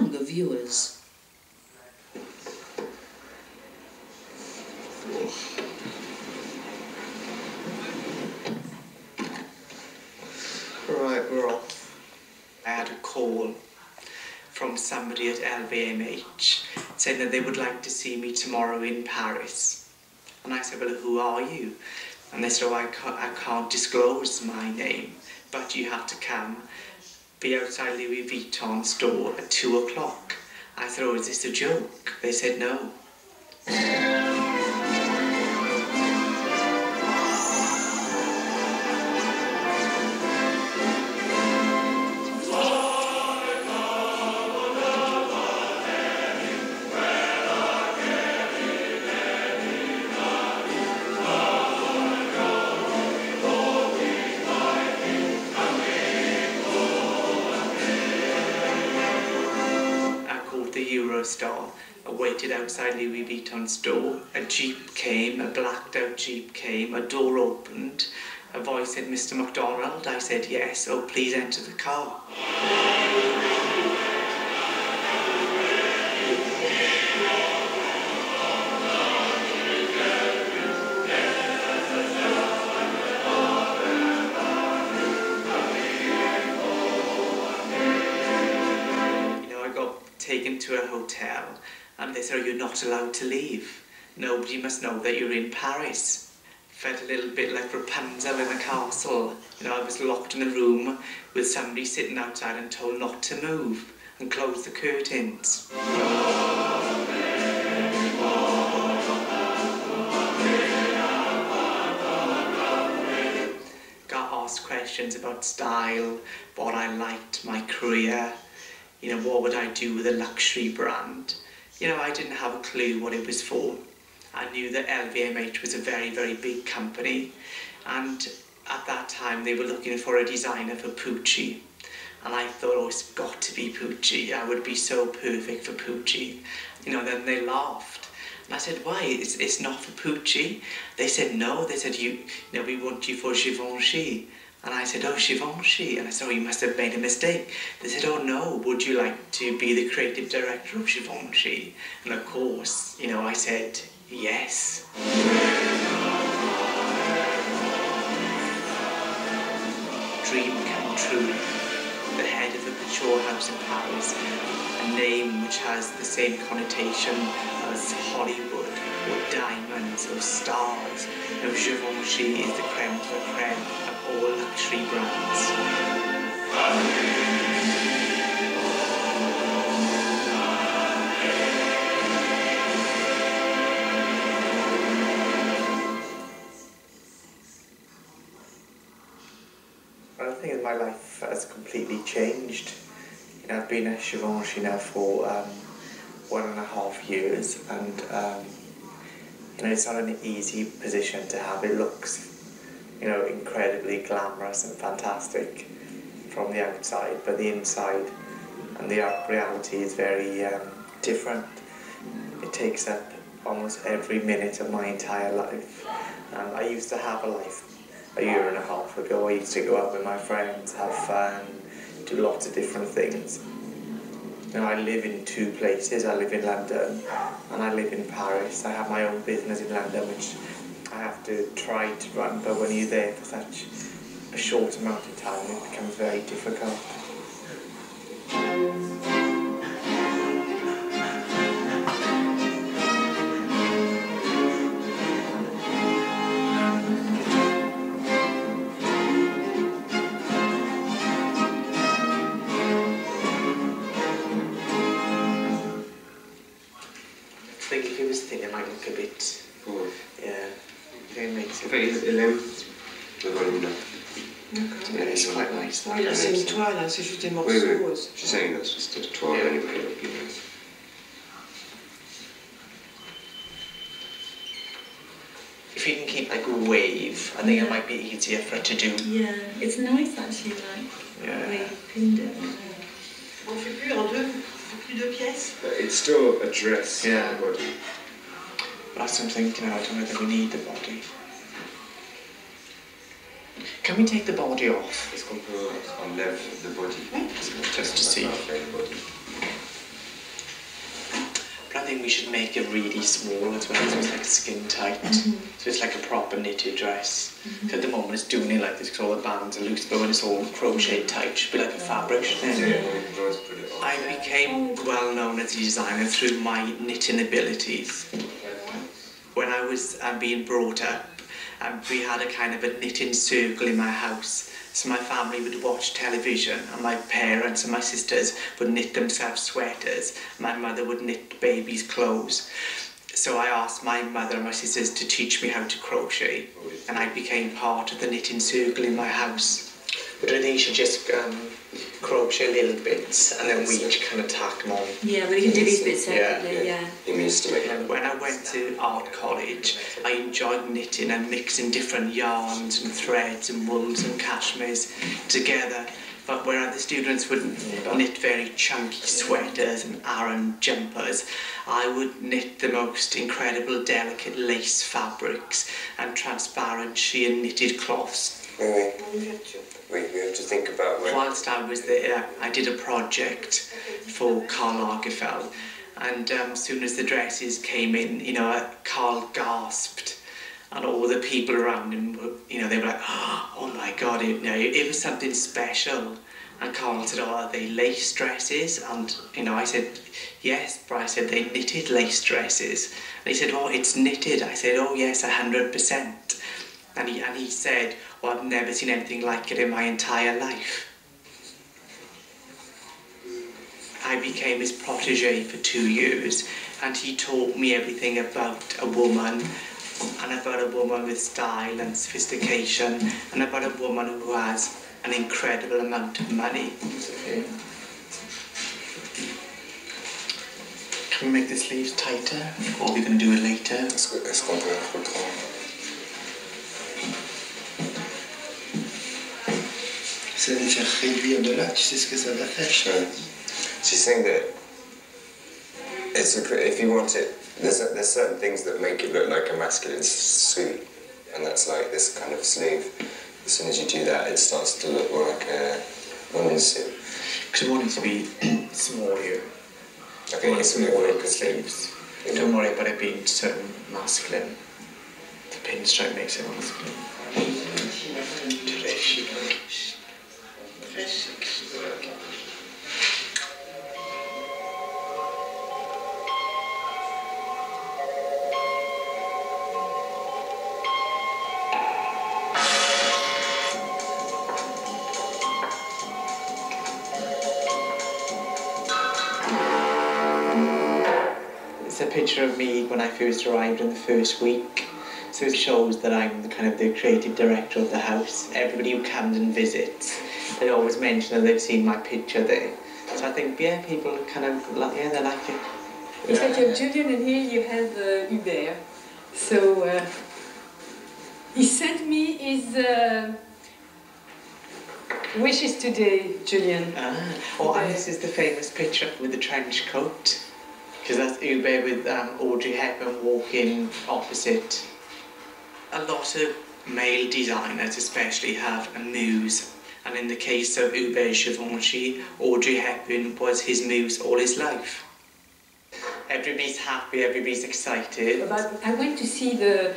younger viewers. Right, we're off. I had a call from somebody at LVMH saying that they would like to see me tomorrow in Paris. And I said, well, who are you? And they said, oh, I can't disclose my name, but you have to come, be outside Louis Vuitton store at 2 o'clock. I said, oh, is this a joke? They said, no. Star. I waited outside Louis Vuitton store. A jeep came, a blacked out jeep came, a door opened. A voice said, Mr. Macdonald? I said, yes. Oh, please enter the car. Taken to a hotel and they said, oh, you're not allowed to leave. Nobody must know that you're in Paris. Felt a little bit like Rapunzel in a castle. You know, I was locked in a room with somebody sitting outside and told not to move and close the curtains. Got asked questions about style, what I liked, my career. You know, what would I do with a luxury brand? You know, I didn't have a clue what it was for. I knew that LVMH was a very, very big company. And at that time, they were looking for a designer for Pucci. And I thought, oh, it's got to be Pucci. I would be so perfect for Pucci. You know, then they laughed. And I said, why? It's not for Pucci. They said, no. They said, you know, we want you for Givenchy. And I said, oh, Givenchy. And I said, oh, you must have made a mistake. They said, oh, no, would you like to be the creative director of Givenchy? And of course, you know, I said, yes. Dream come true. The head of a couture house in Paris. A name which has the same connotation as Hollywood, or diamonds, or stars. You know, Givenchy is the creme de la creme of all luxury brands. I think my life has completely changed. You know, I've been at Givenchy now for 1.5 years, and you know, it's not an easy position to have. It looks, you know, incredibly glamorous and fantastic from the outside, but the inside and the reality is very different. It takes up almost every minute of my entire life. I used to have a life 1.5 years ago. I used to go out with my friends, have fun, do lots of different things. You know, I live in 2 places. I live in London and I live in Paris. I have my own business in London, which I have to try to run, but when you're there for such a short amount of time, it becomes very difficult. I think if it was thin, it might look a bit... Yeah. It makes it... Yeah, it's quite nice. Oui, là, c'est une toile, hein, c'est juste des morceaux. Oui. She's saying that's just a toile anyway. If you can keep like a wave, I think it might be easier for it to do. Yeah, it's nice actually, like, the way you pinned it. On fait plus en deux, plus 2 pièces. It's still a dress. Yeah. Body. That's what I'm thinking, I don't know that we need the body. Can we take the body off? Est-ce qu'on peut enlève the body? Just to see. think we should make it really small as well, so it's like skin tight. So it's like a proper knitted dress. So at the moment it's doing it like this because all the bands are loose, but when it's all crochet tight, it should be like a fabric, shouldn't it? I became well known as a designer through my knitting abilities. When I was being brought up, we had a kind of a knitting circle in my house. So my family would watch television and my parents and my sisters would knit themselves sweaters. My mother would knit babies' clothes. So I asked my mother and my sisters to teach me how to crochet, and I became part of the knitting circle in my house. But I think you should just crochet little bits and then we each kind of tack them on. Yeah, we can do these bits separately, yeah. He means to make it. When I went to art college, I enjoyed knitting and mixing different yarns and threads and wools and cashmeres together. But where other students would knit very chunky sweaters and Aran jumpers, I would knit the most incredible delicate lace fabrics and transparent sheer knitted cloths. We have to think about when... Whilst I was there, I did a project for Karl Lagerfeld, and as soon as the dresses came in, you know, Karl gasped, and all the people around him were, you know, they were like, oh my God, it was something special. And Karl said, oh, are they lace dresses? And, you know, I said, yes, but I said, they knitted lace dresses. And he said, oh, it's knitted. I said, oh yes, 100%. And he said, well, I've never seen anything like it in my entire life. I became his protege for 2 years, and he taught me everything about a woman, and about a woman with style and sophistication, and about a woman who has an incredible amount of money. Okay. Can we make the sleeves tighter, or are we going to do it later? Est-ce qu'on peut reprendre? Ça va faire réduire de là, tu sais ce que ça va faire. She's saying that it's if you want it, there's certain things that make it look like a masculine suit, and that's like this kind of sleeve. As soon as you do that, it starts to look more like a woman's suit. Because I want it to be small here. I think it's more like a sleeves. Don't worry about it being so masculine. The pinstripe makes it masculine. Terrific. It's a picture of me when I first arrived in the first week. So it shows that I'm the creative director of the house. Everybody who comes and visits, they always mention that they've seen my picture there. So I think, yeah, people they like it. It's like you have Julien and here you have Hubert. So he sent me his wishes today, Julien. And this is the famous picture with the trench coat. Because that's Hubert with Audrey Hepburn walking opposite. A lot of male designers especially have a muse, and in the case of Hubert Givenchy, Audrey Hepburn was his muse all his life. Everybody's happy, everybody's excited. But I went to see the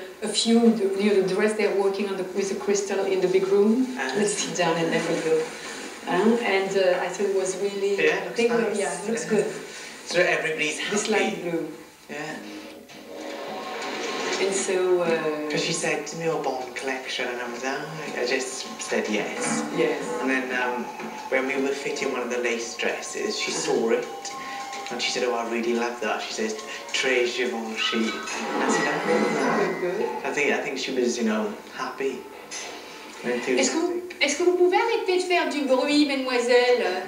dress they're working on with the crystal in the big room. Let's sit down and then we go. And I thought it was really... Yeah, it looks nice. Yeah, it looks good. So everybody's happy. This light blue. Yeah. And so... Because she said to me, oh, Bond collection, and I just said yes. Yes. And then when we were fitting one of the lace dresses, she saw it, and she said, oh, I really love that. She says, Très Givenchy. I said, oh, good. I think she was, happy. Est-ce que vous pouvez arrêter de faire du bruit, mademoiselle?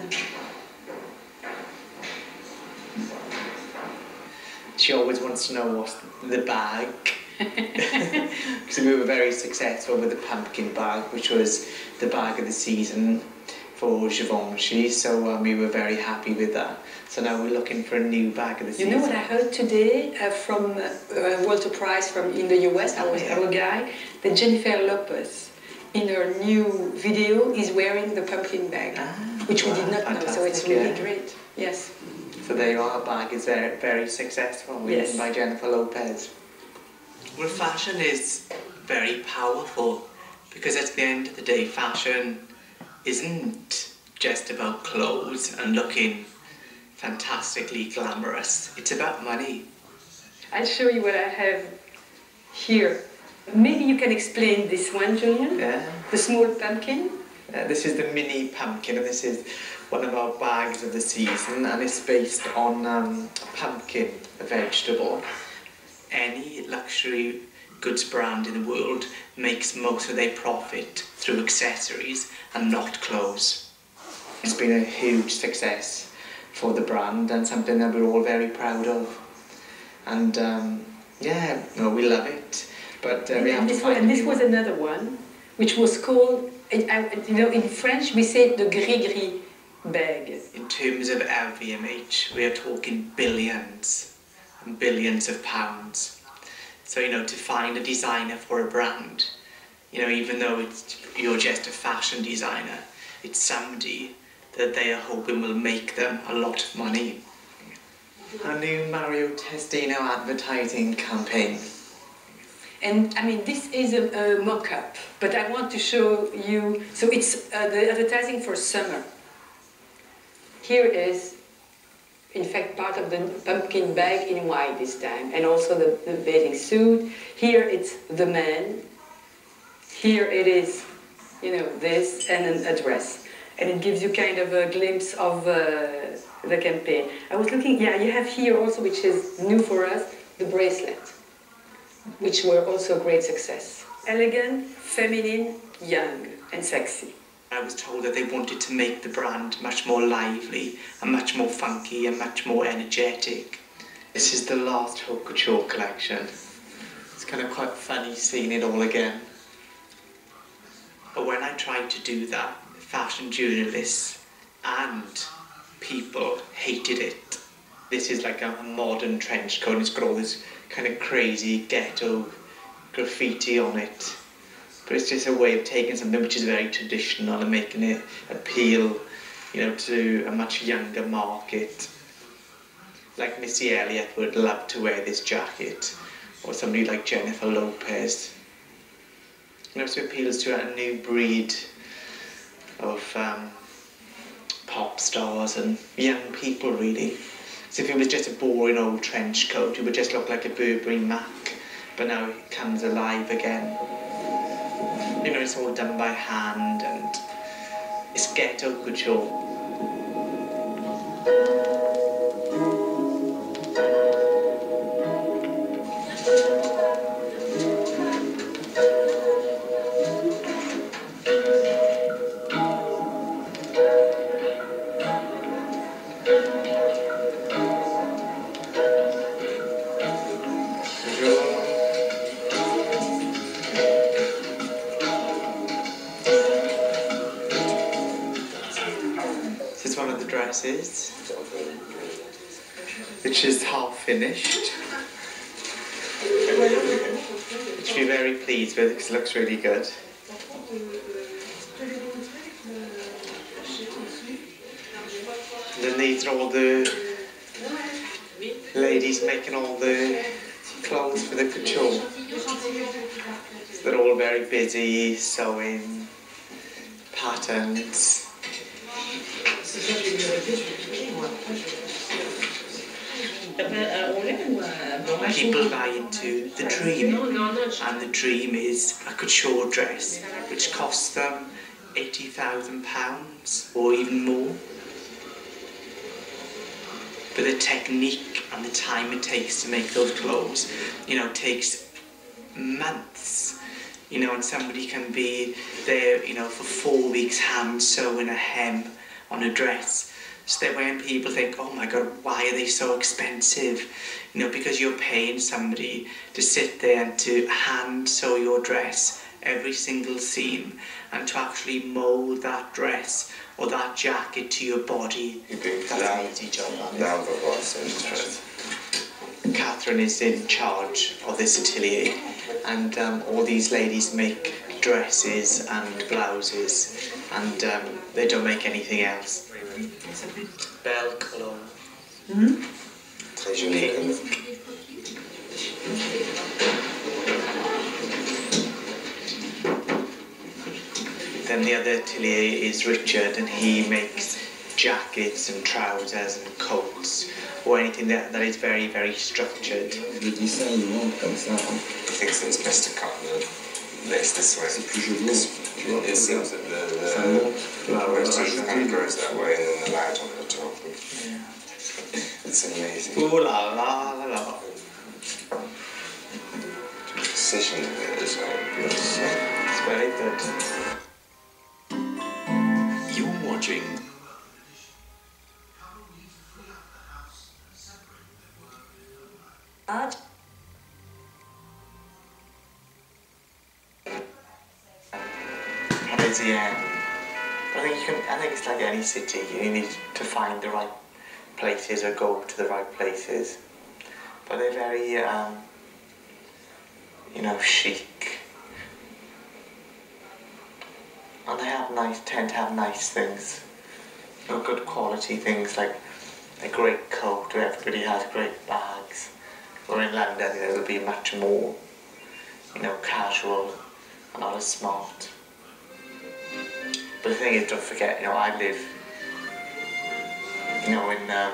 She always wants to know what's the bag. Because we were very successful with the pumpkin bag, which was the bag of the season for Givenchy, so we were very happy with that. So now we're looking for a new bag of the season. You know what I heard today from Walter Price in the US, our guy, that Jennifer Lopez, in her new video, is wearing the pumpkin bag, which we did not know, so it's really great. Yes. So there you are, a bag is very, very successful, written by Jennifer Lopez. Well, fashion is very powerful because at the end of the day, fashion isn't just about clothes and looking fantastically glamorous. It's about money. I'll show you what I have here. Maybe you can explain this one, Julien? Yeah. The small pumpkin? This is the mini pumpkin, and this is one of our bags of the season, and it's based on a pumpkin, a vegetable. Any luxury goods brand in the world makes most of their profit through accessories and not clothes. It's been a huge success for the brand and something that we're all very proud of. And yeah, no, we love it. But we have to find and this was another one, which was called, you know, in French we say the gris-gris bag. In terms of LVMH, we are talking billions and billions of pounds. So, you know, to find a designer for a brand, you know, even though you're just a fashion designer, it's somebody that they are hoping will make them a lot of money. Our new Mario Testino advertising campaign. And I mean, this is a mock-up, but I want to show you, so it's the advertising for summer. Here is, in fact, part of the pumpkin bag in white this time, and also the bathing suit. Here it's the man. Here it is, you know, this, and a dress. And it gives you kind of a glimpse of the campaign. I was looking, yeah, you have here also, which is new for us, the bracelet, which were also a great success. Elegant, feminine, young, and sexy. I was told that they wanted to make the brand much more lively and much more funky and much more energetic. This is the last haute couture collection. It's kind of quite funny seeing it all again. But when I tried to do that, fashion journalists and people hated it. This is like a modern trench coat, and it's got all this kind of crazy ghetto graffiti on it. But it's just a way of taking something which is very traditional and making it appeal, you know, to a much younger market. Like Missy Elliott would love to wear this jacket, or somebody like Jennifer Lopez. You know, so it appeals to a new breed of pop stars and young people, really. So if it was just a boring old trench coat, it would just look like a Burberry Mac, but now it comes alive again. You know, it's all done by hand and it's ghetto couture. This is one of the dresses, which is half finished, which we're very pleased with because it looks really good. And then these are all the ladies making all the clothes for the couture. So they're all very busy sewing patterns. People buy into the dream, and the dream is a couture dress which costs them £80,000 or even more. But the technique and the time it takes to make those clothes, you know, takes months. You know, and somebody can be there, you know, for 4 weeks hand sewing a hem on a dress. So that when people think, oh my God, why are they so expensive? You know, because you're paying somebody to sit there and to hand sew your dress every single seam and to actually mould that dress or that jacket to your body. That's an easy job. Catherine is in charge of this atelier, and all these ladies make dresses and blouses, and they don't make anything else. Belle Cologne. Très joli. Then the other atelier is Richard, and he makes jackets and trousers and coats, or anything that is very, very structured. Je dis ça, il monte comme ça. He thinks it's best to cut the lace this way. C'est plus joli. Tu vois, It seems that ça the monte. motif kind of grows that way, and then the light on the top. It's amazing. Oh la la la la. The precision of it as well. It's very good. You're watching And it's, yeah. I think it's like any city. You need to find the right places or go to the right places. But they're very, you know, chic. And they have tend to have nice things. You know, good quality things like a great coat where everybody has great bags. Or in London, you know, it'll be much more, you know, casual and not as smart. But the thing is, don't forget, you know, I live, you know, in a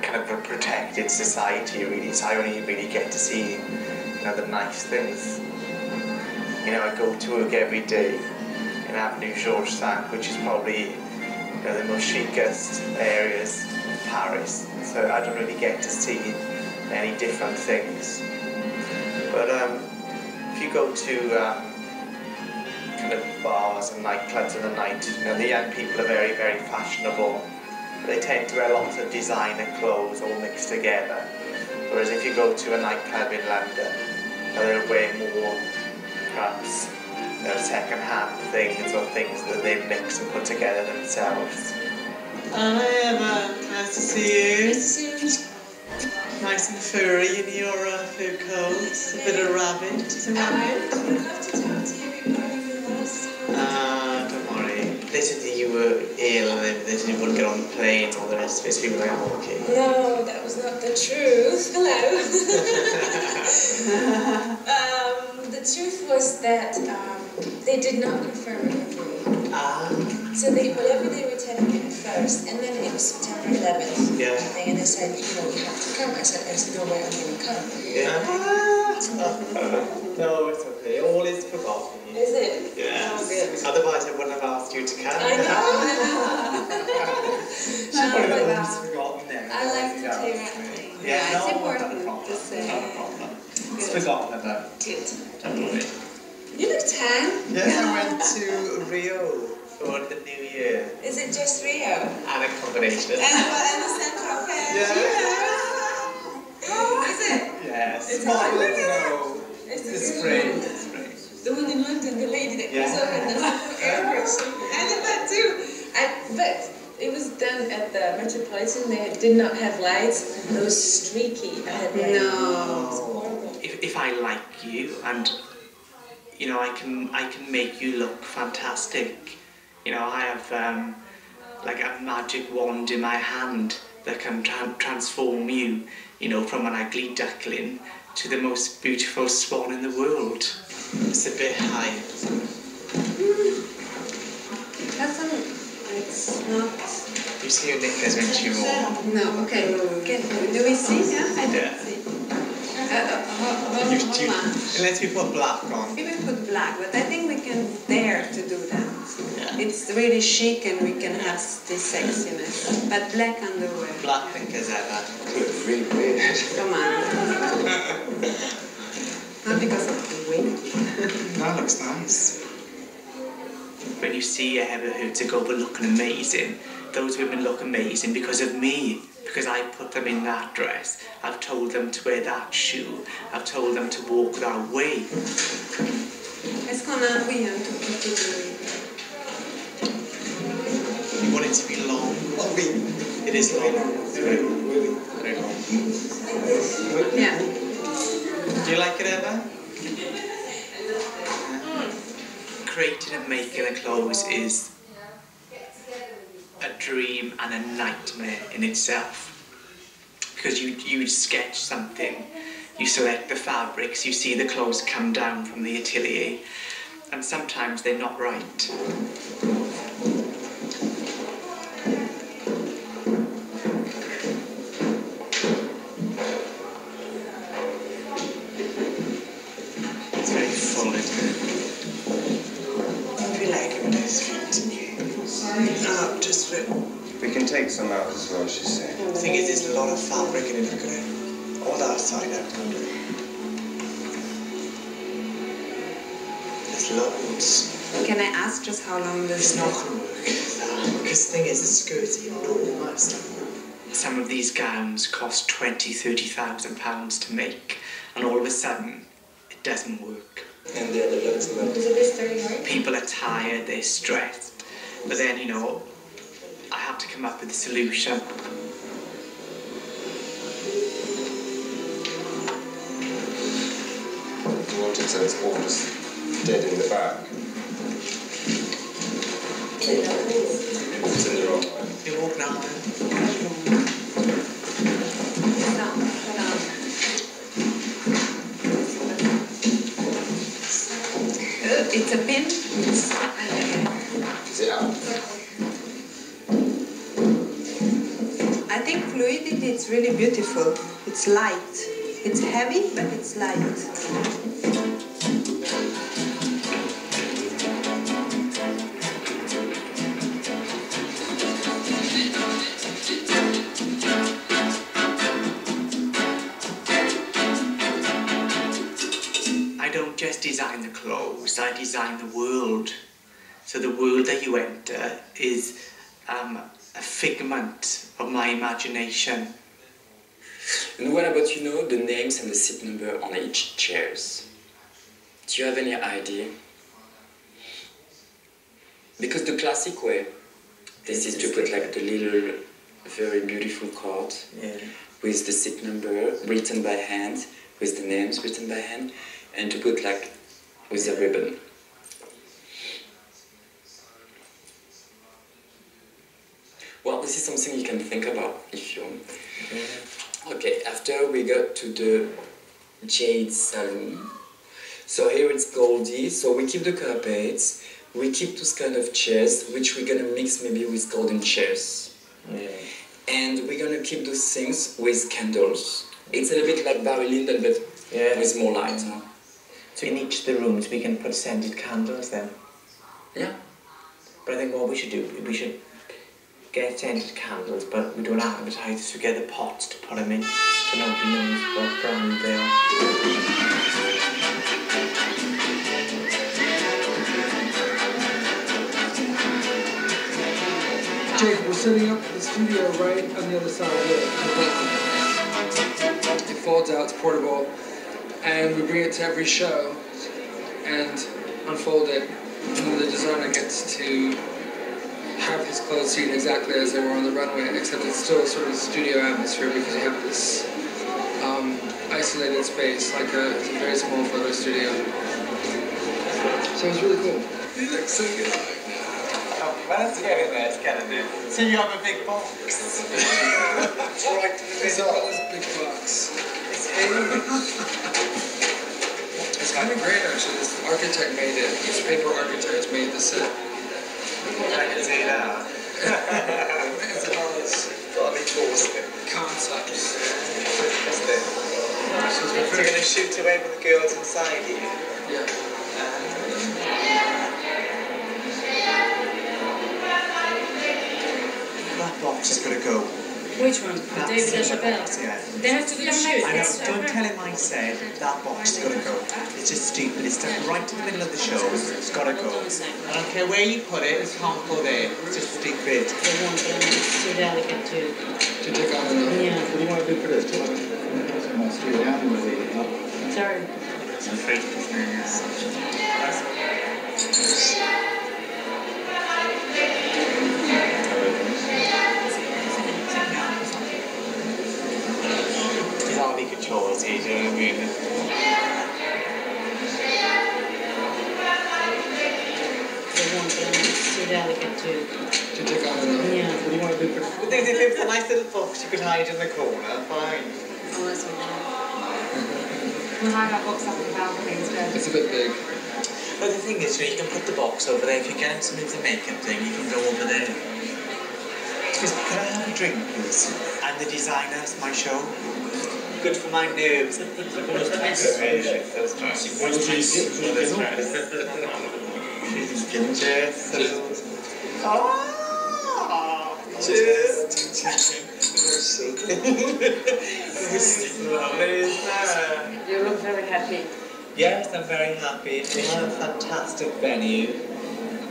kind of a protected society, really. So I only really get to see, you know, the nice things. You know, I go to work every day in Avenue Georges V, which is probably, you know, the most chicest areas of Paris. So I don't really get to see any different things. But if you go to kind of bars and nightclubs in the night, you know, the young people are very, very fashionable. They tend to wear lots of designer clothes all mixed together. Whereas if you go to a nightclub in London, they'll wear more, perhaps, you know, second-hand things or things that they mix and put together themselves. Hi Emma, nice to see you. Nice to see you. Nice and furry in your fur coat. A bit of rabbit. Is a rabbit? I would love to talk to you regarding your last Don't worry. They said that you were ill and they said you wouldn't get on the plane and all the rest of it, so you were like, oh, okay. No, that was not the truth. Hello. The truth was that they did not confirm it with me. So whatever they were telling me at first, and then it was September 11th. Yeah. And they said, you know, you have to come. I said, there's no way I'm going to come. Yeah. No, it's okay. All is forgotten. Is it? Yes. Oh, good. Otherwise, I wouldn't have asked you to come. I know. All is forgotten then. I like to clear out. Yeah, it's no, important not a problem. to say. Not a problem. It's forgotten about. Good. Don't worry. You look tan. Yes, I went to Rio for the New Year. Is it just Rio? And a combination. And the Central Fair. Yeah. Oh, is it? Yes. It's Well, hot. no. It's It's great. It's great. The one in London, the lady that goes Yeah. over in the airbrush. I did that too. But it was done at the Metropolitan. They did not have lights. It was streaky. I had like, No. it was horrible. If I like you and you know I can make you look fantastic. You know, I have like a magic wand in my hand that can transform you, you know, from an ugly duckling to the most beautiful swan in the world. It's a bit high. It's not. You see your knickers when she wore. No, okay. Do we see? Yeah, I Yeah. don't see. Hold on. Unless we put black on. We will put black, but I think we can dare to do that. Yeah. It's really chic and we can have this sexiness. But black underwear. Black knickers ever. Looks really weird. Come on. Not because of the wig. That looks nice. When you see a Heather Hooter go looking amazing, those women look amazing because of me. Because I put them in that dress. I've told them to wear that shoe. I've told them to walk that way. Est-ce qu'on a oui, un tout petit peu. You want it to be long. Oh, oui. It is long. It's very long. Yeah. Do you like it, Eva? Creating and making a clothes is a dream and a nightmare in itself. Because you sketch something, you select the fabrics, you see the clothes come down from the atelier, and sometimes they're not right. It's very full, isn't it? I feel like it when I speak to you. Just for it. We can take some out as well, she's saying. The thing is, there's a lot of fabric in it, look at it. All that side out. There's loads. Can I ask just how long this? It's not going to work. Because the thing is, the skirt's enormous. Some of these gowns cost £20,000–30,000 to make, and all of a sudden, it doesn't work. And the other loads of Was it this 39? People are tired, they're stressed, but then, you know, I have to come up with a solution. You want it so it's all just dead in the back. It's in the wrong way. You walk now, It's a pin. Is it out? I think fluidity is really beautiful. It's light. It's heavy, but it's light. I don't just design the clothes, I design the world. So the world that you enter is a figment of my imagination. And what about, you know, the names and the seat number on each chairs? Do you have any idea? Because the classic way, this is to put like the little, very beautiful card with the seat number written by hand, with the names written by hand, and to put like with a ribbon. Well, this is something you can think about if you want. Okay, after we got to the Jade Saloon. So here it's goldy, so we keep the carpets, we keep those kind of chairs, which we're gonna mix maybe with golden chairs. And we're gonna keep those things with candles. It's a little bit like Barry Lyndon, but with more light. Huh? So in each of the rooms we can put scented candles then? Yeah. But I think what we should do, we should get scented candles, but we don't advertise, so we get the pots to put them in, so nobody knows what brand they are. Jake, we're setting up the studio right on the other side of it. It folds out, it's portable, and we bring it to every show and unfold it, and then the designer gets to have his clothes seen exactly as they were on the runway, except it's still sort of a studio atmosphere because you have this isolated space, like it's a very small photo studio. So it's really cool. You look so good. Oh, well, let's get in there, let's get in there. So you have a big box. That's right. It's all this big box. It's huge. It's kind of great actually. This architect made it. This paper architect made the set. I can see that. It's all this concepts. Isn't it? So we're going to shoot away with the girls inside here. Yeah. That box is going to go. Which one? David LaChapelle? Yeah. They have to do the shoot. I know, don't tell him I said that box is going to go. It's just stupid. It's stuck right in the middle of the show. It's got to go. I don't care where you put it, it can't go there. It's just stupid. They want them too delicate To take on another. Yeah. What do you want to do for this? Straight down with it up. Sorry. Some fake He's already controls it, you know what I mean? They want them too delicate To take on another. Yeah. What do you want If it was a nice little box you could hide in the corner, fine. Oh, that's all right. We'll hide our books up in the balcony instead. It's a bit big. But the thing is, you can put the box over there. If you're getting some of the makeup thing, you can go over there. Excuse me, can I have a drink, please? I'm the designer, it's my show. Good for my nerves. Cheers. Oh, cheers. You look very happy. Yes, I'm very happy. We have a fantastic venue.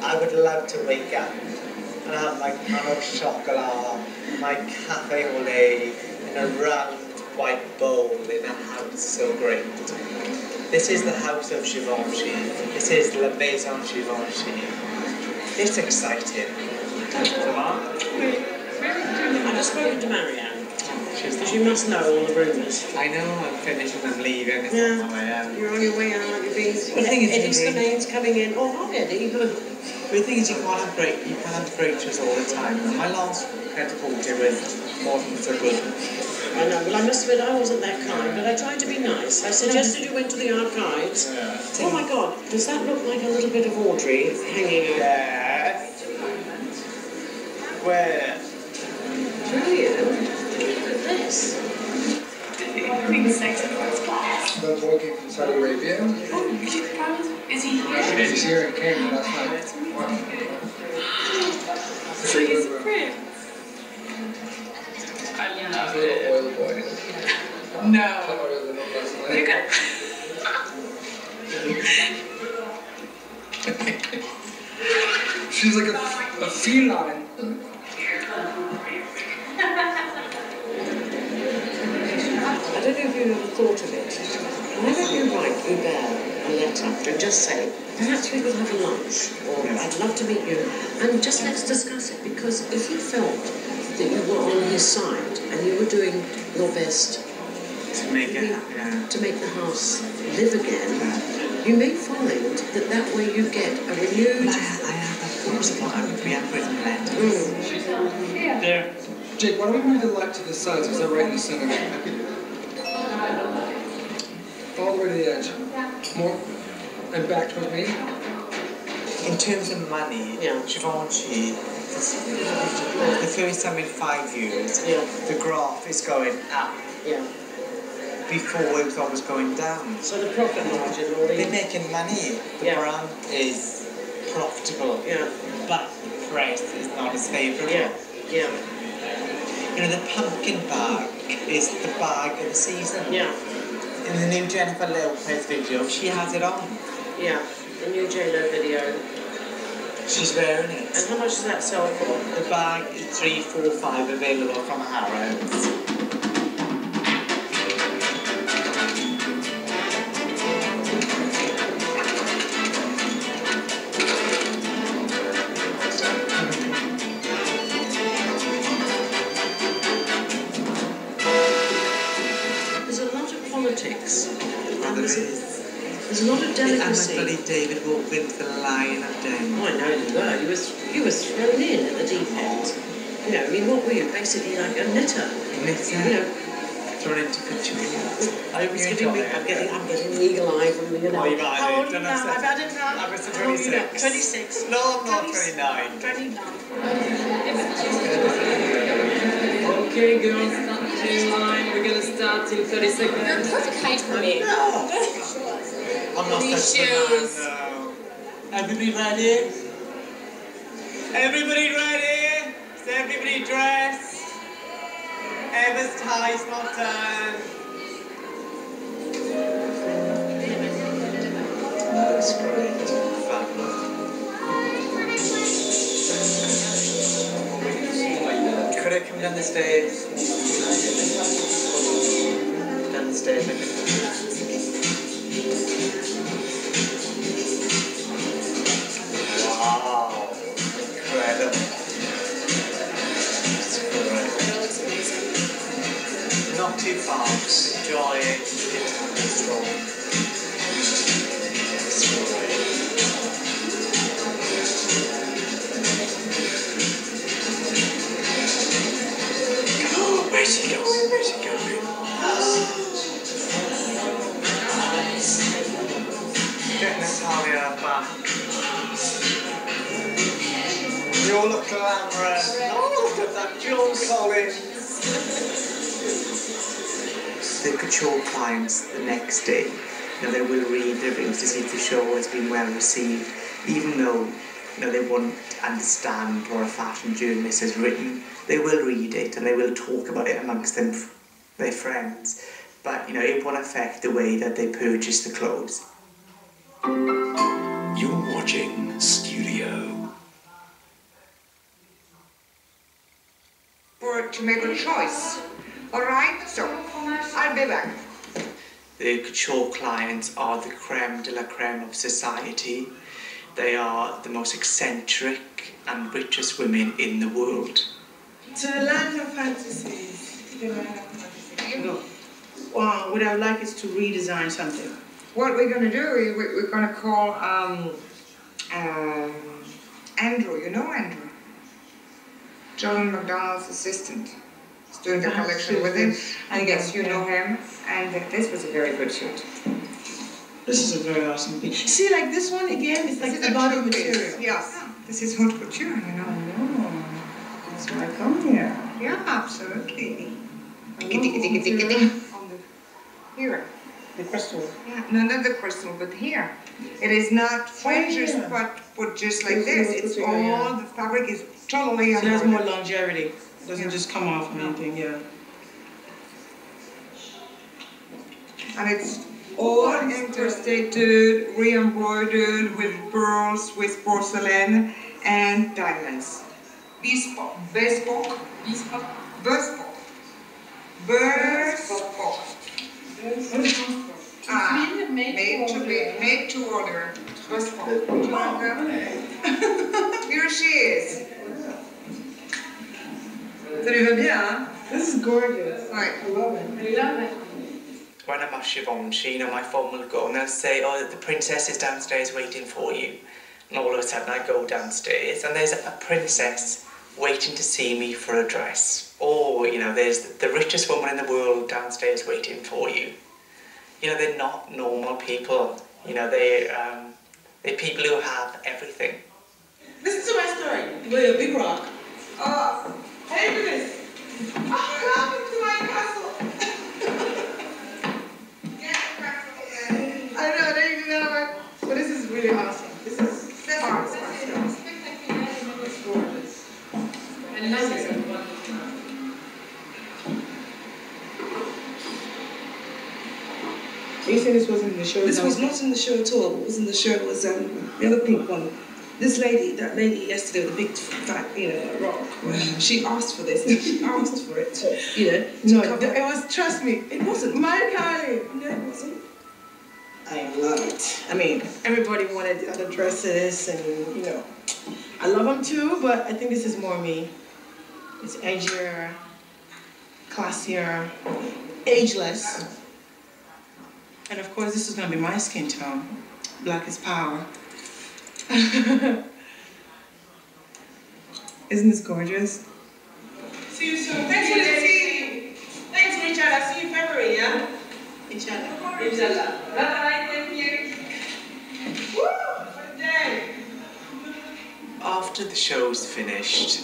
I would love to wake up and have my pan au chocolat, my cafe au lait in a round white bowl in a house so great. This is the house of Givenchy. This is La Maison Givenchy. It's exciting. I just spoken to Marianne. Because you must know all the rumours. I know, I'm finished and I'm leaving. It's Yeah. on my way out. You're on your way out, you've been... The thing is, Eddie's the name's coming in. Oh, hi, Eddie. The thing is, you can't have breakthroughs all the time. My last difficulty wasn't so good. I know, well, I must admit I wasn't that kind, but I tried to be nice. I suggested you went to the archives. Yeah. Oh my God, does that look like a little bit of Audrey hanging out? Yes. Where? Julien, look at this. The boy came from Saudi Arabia. Is he here? He's here in Cayman last night. So he's a prince. I love it. Oil boy. No. You got She's like a feline. I don't know if you've ever thought of it. Why don't you write Hubert a letter and just say, perhaps we could have a lunch, or I'd love to meet you, and just let's discuss it, because if he felt that you were on his side and you were doing your best To make it happen. to make the house live again, you may find that that way you get a renewed... I have a correspondent. We have written letters. There. Jake, why don't we move the light to the sides? Because they're right in the center. All the way to the edge. More. And back towards me. In terms of money, Givenchy, the first time in 5 years, the graph is going up. Yeah. Before it was always going down. So the profit margin or the... They're making money. The brand is profitable. Yeah. But the price is not as favourable. Yeah. You know, the pumpkin bag is the bag of the season. Yeah. In the new Jennifer Lopez video, she has it on. Yeah, the new J-Lo video. She's wearing it. And how much does that sell for? The bag is $345 available from Harrods. There's a lot of delicacy. And I believe David walked into the lion of den. Oh, I know you were. You were thrown in at the deep end. You know, I mean, what were you? Basically like a knitter. Knitter? You know. Thrown into couture. I'm getting eagle eye from you know. Oh, you might How old are you have now? said- I've had it now. I was 26. 26. No, I'm not 29. 29. Okay, girls, start in line. We're gonna start in 30 seconds. You're a perfect height for me. I'm not These such a shoes. man, no. Everybody ready? Everybody ready? Is everybody dressed? Emma's tie's not done. Looks great. Could I come down the stairs? Down the stairs. Wow. Incredible. It's great. Not too fast. Enjoy it. It's strong. It's great. Where's he going? Where's he going? Get Natalia back. You all look glamorous. Oh, look at that John Collins. The couture clients the next day, they will read the reviews to see if the show has been well received, even though they won't understand what a fashion journalist has written. They will read it and they will talk about it amongst their friends, but it won't affect the way that they purchase the clothes. You're watching Studio. To make a choice. All right, so I'll be back. The couture clients are the creme de la creme of society. They are the most eccentric and richest women in the world. To the land of fantasies. Well, what I would like is to redesign something. What we're going to do, we're going to call Andrew. You know Andrew? John Macdonald's assistant. He's doing the collection with him. I guess you know him. And this was a very good shoot. This is a very awesome piece. See, like this one again, it's like the body material. Yes. This is haute couture, Oh, that's why I come here. Yeah, absolutely. Here. The crystal. Yeah, no, not the crystal, but here. It is not fringes, but just like this. It's all, the fabric is totally so it has more longevity. It doesn't just come off of anything, And it's all incrustated, re-embroidered with pearls, with porcelain and diamonds. Bespoke. Bespoke. Bespoke. Bespoke. Bespoke. Made to order. Bespoke. Here she is. This is gorgeous. Right. I love it. I love it. When I'm at Givenchy, my phone will go and they'll say, oh, the princess is downstairs waiting for you. And all of a sudden I go downstairs and there's a princess waiting to see me for a dress. Or, there's the richest woman in the world downstairs waiting for you. They're not normal people. They're people who have everything. Listen to my story. With a big rock. Hey, look at this. Welcome to my castle. I know, they do that, but this is really awesome. This is awesome. It's gorgeous. And nice. You said this wasn't in the show? This was not in the show at all. What was in the show was the other pink one. This lady, that lady yesterday with the big fat, rock, she asked for this. She asked for it, No, it was, trust me, it wasn't. My darling. No, it wasn't. I love it. I mean, everybody wanted the other dresses and, I love them too, but I think this is more me. It's edgier, classier, ageless. And of course, this is going to be my skin tone. Black is power. Isn't this gorgeous? See you soon. Thanks for the tea. Thanks, Richard. I'll see you in February, yeah? Inshallah. Inshallah. Bye-bye. Thank you. Woo! What a day. After the show's finished,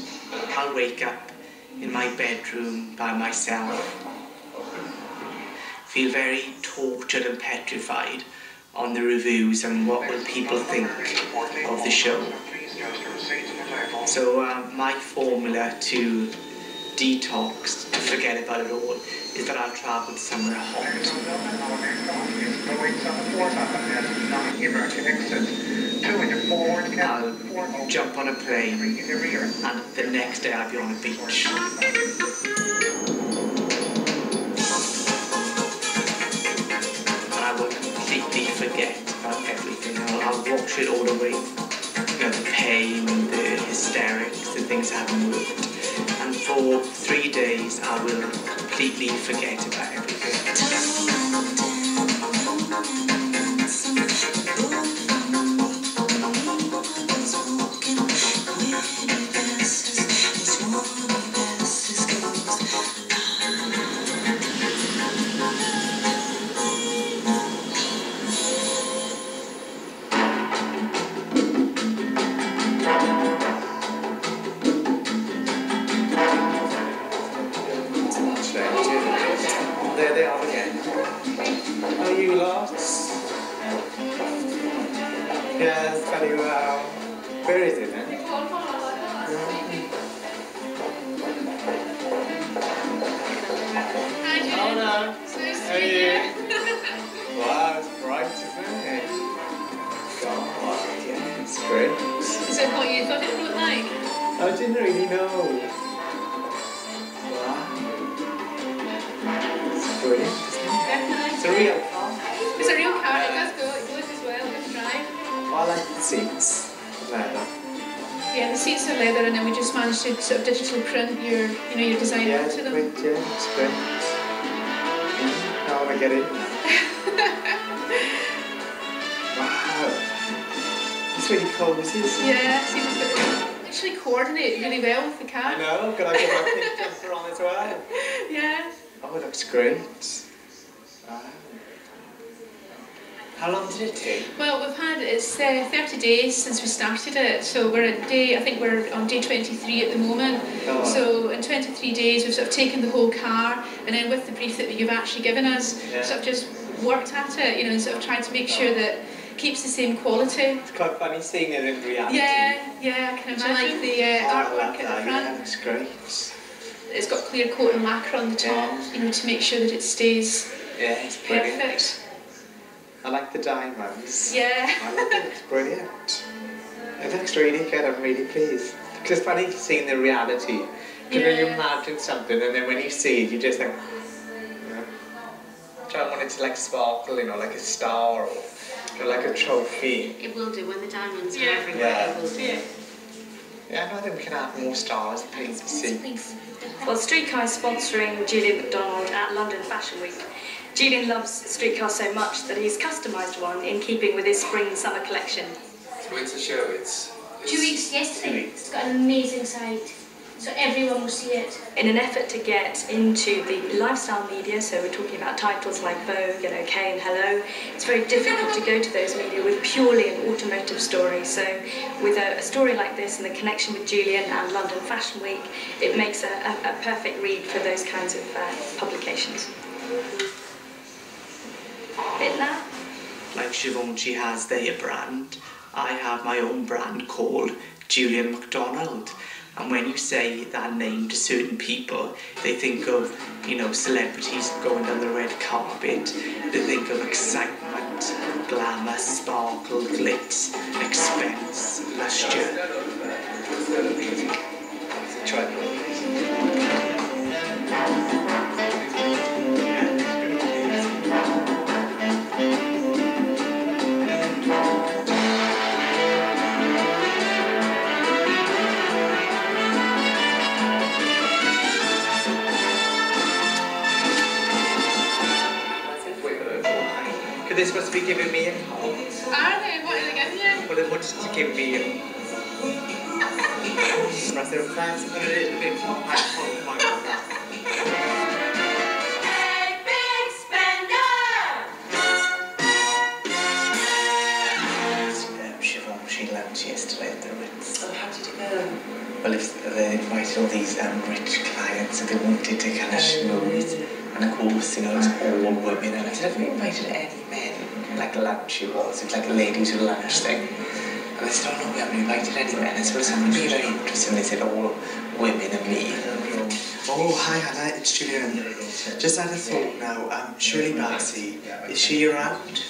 I'll wake up in my bedroom by myself. Feel very tortured and petrified on the reviews and what will people think of the show. So my formula to detox, to forget about it all, is that I'll travel somewhere hot. I'll jump on a plane and the next day I'll be on a beach. I will completely forget about everything. I'll wash it all away. The pain, the hysterics, the things that haven't worked. And for 3 days, I will completely forget about everything. there they are again. Are you lost? Yes, very well. Where is it then? Oh no. How are you? Wow, it's bright, isn't it? God, yeah, it's great. Is it what you thought it would look like? I didn't really know. Wow. It's brilliant, isn't it? Definitely. It's a real car. It's a real car, it does go, it goes as well, it does drive. I like the seats. Leather. Yeah, the seats are leather and then we just managed to sort of digitally print your, your design onto them. Great, yeah, it's great. How do I get in now? Wow. It's really cozy, isn't it? Yeah, see, it's actually coordinate really well with the car. I know, can I get my pink jumper on as well? Yeah. Oh, it looks great. Wow. How long did it take? Well, we've had, it's 30 days since we started it, so we're at day, I think we're on day 23 at the moment. Oh. So in 23 days we've sort of taken the whole car and then with the brief that you've actually given us, sort of just worked at it, and sort of tried to make sure that it keeps the same quality. It's quite funny seeing it in reality. Yeah, I can imagine. I like the artwork at the front. Yeah, looks great. It's got clear coat and lacquer on the top, to make sure that it stays it's brilliant. perfect. I like the diamonds. Yeah. I love it, it's brilliant. It looks really good, I'm really pleased. Because it's funny seeing the reality. Because you imagine something and then when you see it, you just think, I want it to like sparkle, like a star or like a trophy. It will do when the diamonds are everywhere. Yeah. It will do. Yeah, I think we can have more stars, please. Well, Streetcar is sponsoring Julien Macdonald at London Fashion Week. Julien loves Streetcar so much that he's customised one in keeping with his spring-summer collection. So it's a show, it's 2 weeks yesterday. It's got an amazing site, so everyone will see it. In an effort to get into the lifestyle media, so we're talking about titles like Vogue and OK and Hello, it's very difficult to go to those media with purely an automotive story. So with a story like this and the connection with Julien and London Fashion Week, it makes a perfect read for those kinds of publications. Bit now? Like Givenchy has their brand, I have my own brand called Julien Macdonald. And when you say that name to certain people, they think of, celebrities going down the red carpet. They think of excitement, glamour, sparkle, glitz, expense, lustre. Try They're supposed to be giving me a call. Are they? What are they giving you? Well, they wanted to give me a... I said, thanks, I'm going to do a bit more. Givenchy lunch yesterday at the Ritz. Oh, how did it go? Well, they invited all these rich clients and they wanted to kind of schmooze. And of course, it's all women. And I said, have you invited any men? Like lunch it was. It's like a ladies' lunch thing. And they said, oh no, we haven't invited any men. I said, well, it's not really very interesting. They said, all women and me. Oh, hi Hannah, it's Julien. Just had a thought now. Shirley Bassey, is she around?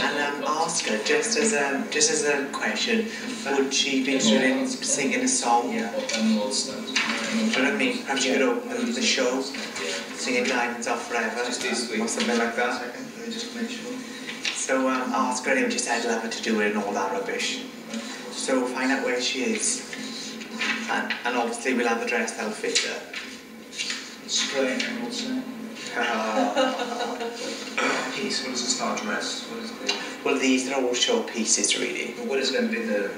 And ask her, just as a question, would she be interested in singing a song? Do you know what I mean? Perhaps you could open the show, singing Diamonds Are Forever, or something like that. So ask her, and just I'd love her to do it and all that rubbish. So find out where she is, and obviously we'll have a dress that'll fit her. Piece, what does it start dress? What is it? Well, these are all show pieces, really. But what is going to be the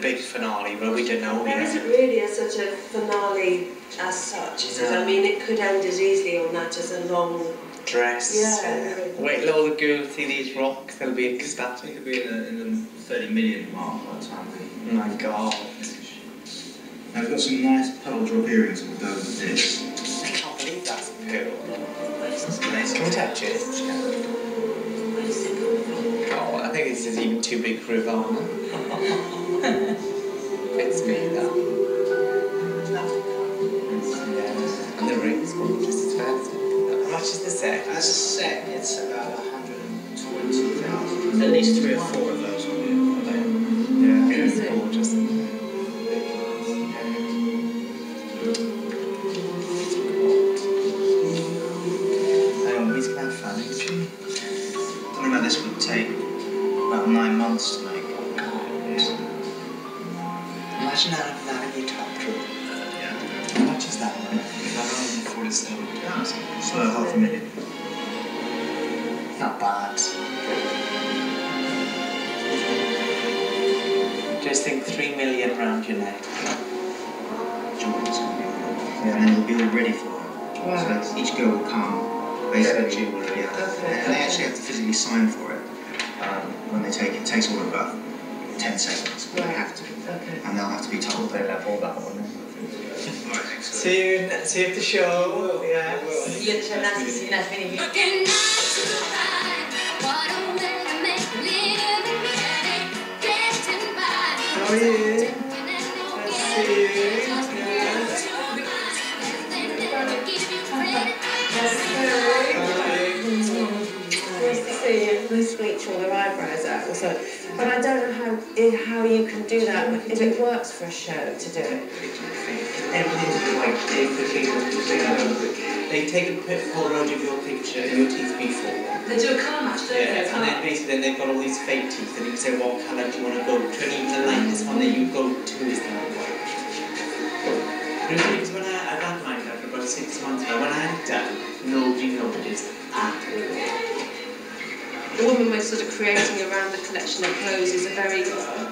big finale? Well, we don't know There yet. isn't really such a finale as such, is it? I mean, it could end as easily on that as a long dress. Yeah. Wait till all the girls see these rocks, they'll be ecstatic. It'll be in the 30 million mark by the time we... My God. Now, got some nice pearl drop earrings that will go with this. I can't believe that's a pearl. Can we touch it? Oh, I think this is even too big for Ivana. Fits me though. Yeah. And the ring's gorgeous as well. How much is the set? As a set, it's about 120,000. At least 3 or 4 of those will be available. Yeah, it's gorgeous. He's gonna have fun, isn't she? Something like this would take about 9 months to make. Imagine having that in your top drawer. Yeah. How much is that one? 147,000. So $500,000. Not bad. Just think 3 million round your neck. Jewels. Yeah. And then it'll be all ready for her. Right. So each girl will come, basically, Okay. and they actually have to physically sign for it. When they take it, it takes all of about 10 seconds. They have to. Okay. And they'll have to be told they left all that one. See you at the show. Yes. How are you? Nice to see you. Nice to bleach all their eyebrows out or so. But I don't know how you can do that if it works for a show to do it. Everything's quite difficult. They take a Polaroid of your picture, your teeth before. They do a colour match, don't they? And then basically they've got all these fake teeth and you say what colour do you want to go to, and even the lightest one that you go to is the white. Because when I got mine done for about 6 months ago, when I had it done, nobody noticed at all. The woman we're sort of creating around the collection of clothes is a very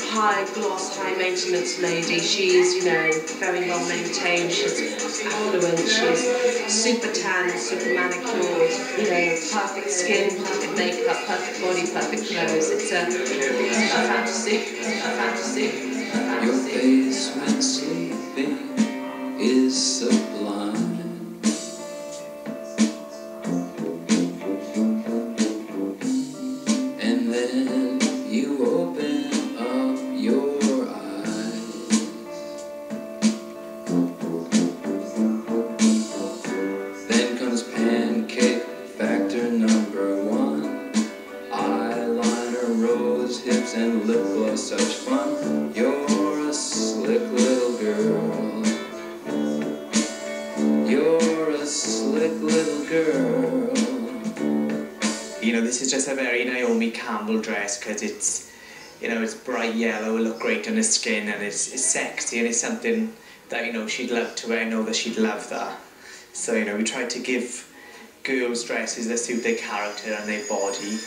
high gloss, high maintenance lady. She's, you know, very well maintained, she's affluent, she's super tan, super manicured, you know, perfect skin, perfect makeup, perfect body, perfect clothes. It's a fantasy, a fantasy. Your face when sleeping is sublime. And then you open up your eyes. Then comes pancake factor number 1. Eyeliner, rose hips, and lip gloss, such fun. You're a slick little girl. You're a slick little girl. You know, this is just a very Naomi Campbell dress because it's, you know, it's bright yellow, it'll look great on her skin, and it's sexy, and it's something that, you know, she'd love to wear. I know that she'd love that. So, you know, we try to give girls dresses that suit their character and their body.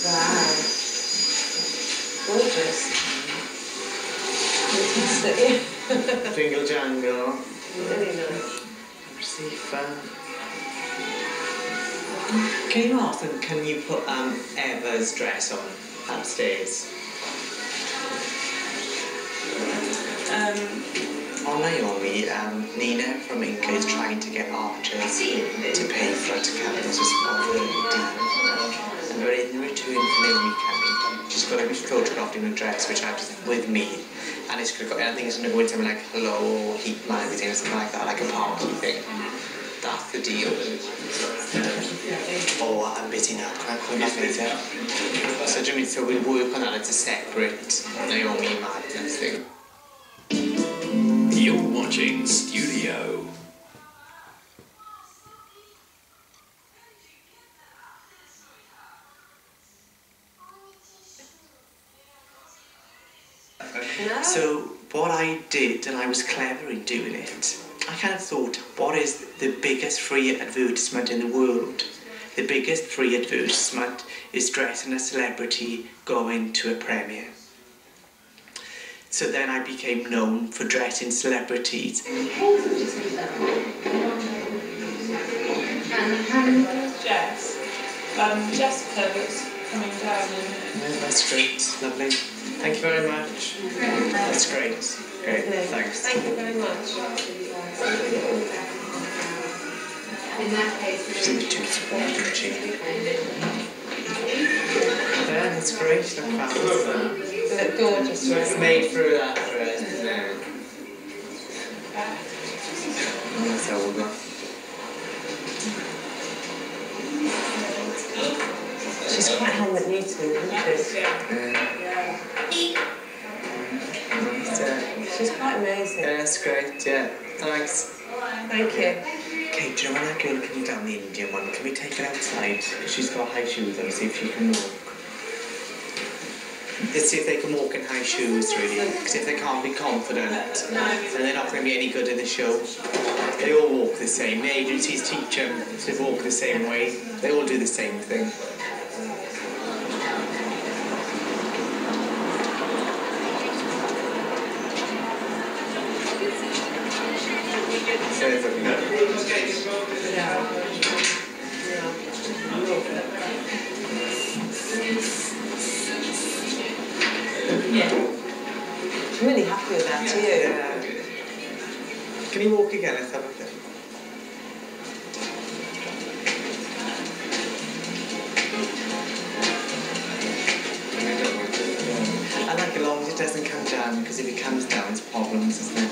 Wow. Gorgeous. Fantastic. Jingle jangle. Really nice. Receive. Can you ask them, can you put Eva's dress on upstairs? On Naomi, Nina from Inca is trying to get archers to pay for her to come as a small lady. And but in return for Naomi coming, she's got to be photographed in a dress which I have with me. And it's gonna go, I think it's going to go into something like Hello or Heat magazine or something like that, like a party thing. That's the deal. Oh, I'm busy now. Can I call you back later? So, Jimmy, so we work on that. It's a separate Naomi Madness thing. You're watching Studio. So what I did, and I was clever in doing it, I kind of thought, what is the biggest free advertisement in the world? The biggest free advertisement is dressing a celebrity going to a premiere. So then I became known for dressing celebrities. And how many dress? Jessica was coming down and... Yeah, that's great. Lovely. Thank you very much. That's great. Great. Thanks. Thank you very much. In that case... She's in the tooth spot, isn't she? Yeah, that's great. Look fabulous. Look gorgeous. It's made through that dress, isn't it? That's how we'll go. She's quite helmet neutral, isn't she? She's quite amazing. Yeah, that's great, yeah. Thanks. Thank you. Okay, do you know when that girl came down the Indian one, can we take her outside? Because she's got high shoes on, see if she can walk. Let's see if they can walk in high shoes, really. Because if they can't be confident, then they're not going to be any good in the show. They all walk the same. The agencies teach them to walk the same way. They all do the same thing. I'm really happy with that, too. Yeah. Can you walk again? Let's have a look. I like it as long as it doesn't come down, because if it comes down, it's problems, isn't it?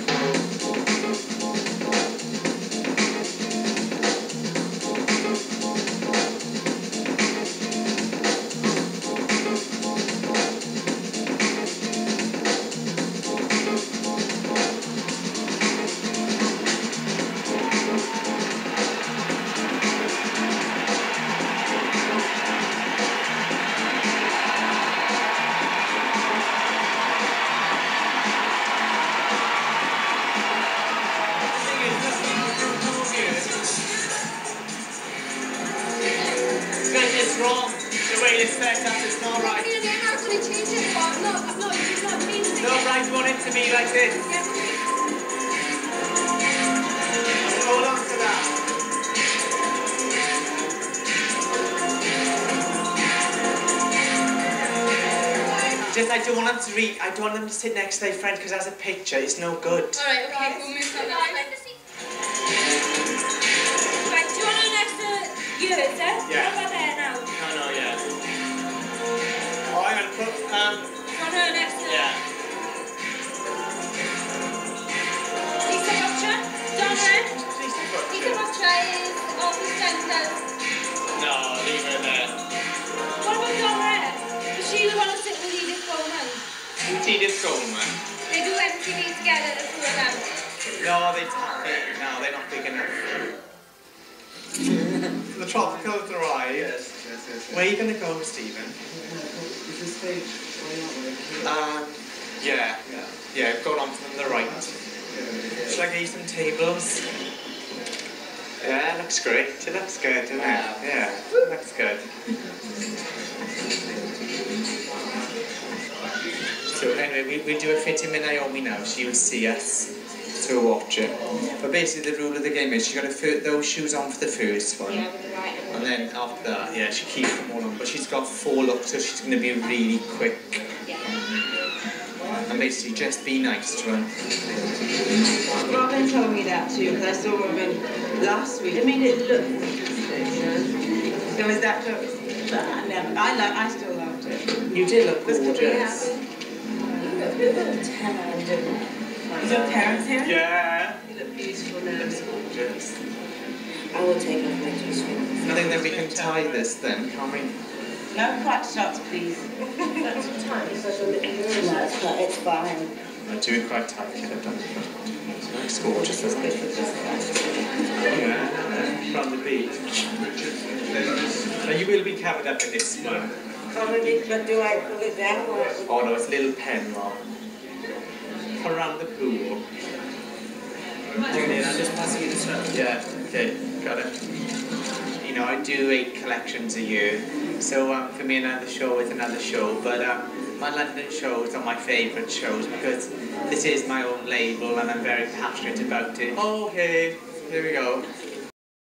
Wrong. The way it's set up, it's not right. I'm going to change it, but no, it's not mean to No, right, you want it to be like this. Yeah. Hold on to that. Just, I don't want them to read, I don't want them to sit next to their friend because as a picture, it's no good. Alright, okay, we'll move on. Right, do you want to next to you, is it? Yeah. How about there now? No, yeah. Oh, I'm going to put, Do you want her next to... yeah. Lisa Butcher? Donna? Lisa Butcher. Lisa Butcher is of the centre. No, leave her there. What about Donna? Is she the one that sits with Edith Coleman? Edith Coleman. They do MTV together, the two of them. No, they're not big. No, they're not big enough. The tropical drive. Yes. Where are you going to go, Stephen? Is this stage? Yeah, going on from the right. Should I get you some tables? Yeah, it looks great. It looks good, doesn't it? Yeah, it looks good. So anyway, we do a fitting in Naomi now, so you'll see us to watch it. But basically the rule of the game is she's got to put those shoes on for the first one. Yeah, with the right one. And then after that, yeah, she keeps them all on. But she's got 4 looks, so she's going to be really quick. Yeah. And basically just be nice to her. Robin told me that too, because I saw Robin last week. I mean, it looked fantastic, you know. There was that look, but I still loved it. You did look gorgeous. Is your parents here? Yeah. You look beautiful now. Looks gorgeous. I will take off my juice. I think then we can tie this then, can't we? No crotch shots, please. That's tight, it's like a little... No, it's fine. I do it quite tight, get it done. It looks gorgeous, doesn't it? Yeah, from the beach. Now you will be covered up in this one. Probably, but do I pull it down or... Oh no, it's a little pen, Mom. Around the pool. Julien, I'm just passing you the stuff. Yeah, okay, got it. You know, I do 8 collections a year, so for me another show is another show, but my London shows are my favourite shows because this is my own label and I'm very passionate about it. Okay, here we go.